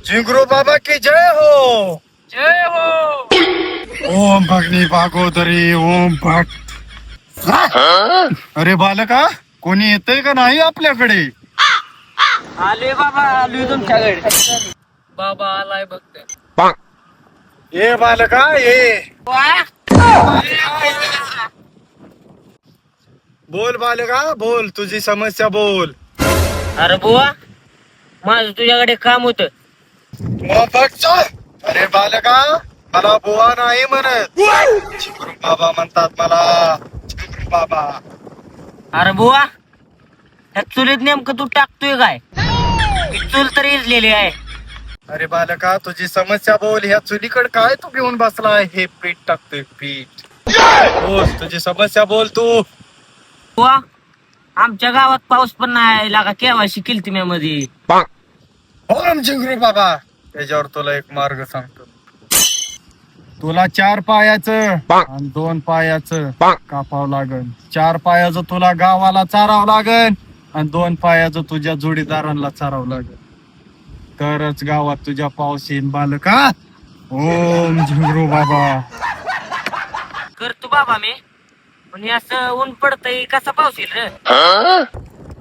झिंगरू बाबा की जय हो. जय हो. ओम भगनी भागोदरी ओम भक्त. अरे बालका, कोणी येतंय का नाही आपल्याकडे? आले बाबा, आलोय तुमच्याकडे. बाबा आलाय बघते. ये बालका ये. बोल बालका बोल, तुझी समस्या बोल. अरे बुवा, माझं तुझ्याकडे काम होत. मग बघ चल. अरे बालका, मला बुवा नाही म्हणत, झिंगरू बाबा म्हणतात मला. झिंगरू बाबा. अरे बुवा, ह्या चुलीत नेमकं तू टाकतोय काय? ही चूल तर इजलेली आहे. अरे बालका, तुझी समस्या बोल. ह्या चुलीकड काय तू घेऊन बसलाय? हे पीठ टाकतोय पीठ. बोल तुझी समस्या बोल तू. बुवा, आमच्या गावात पाऊस पण नाही लागा. केव्हाशी केलती मी मध्ये. ओम झिंगरू बाबा, त्याच्यावर तुला एक मार्ग सांगतो. तुला 4 पायाचं आणि 2 पायाचं कापावं लागन. 4 पायाचं तुला गावाला चारावं लागन आणि 2 पायाचं तुझ्या जोडीदारांना चारावं लागन. तरच गावात तुझ्या पाऊस येईन बालका. ओम झिंगरू बाबा. करतो बाबा मी, पण हे असं ऊन पडतंय, कसा पाऊस येईल रे?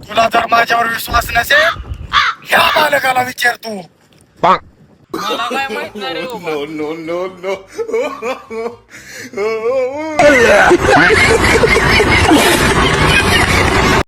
तुला जर माझ्यावर विश्वास नसेल, ह्या बालकाला विचार तू. मला काय माहित नाही रे बाबा. no, no, no.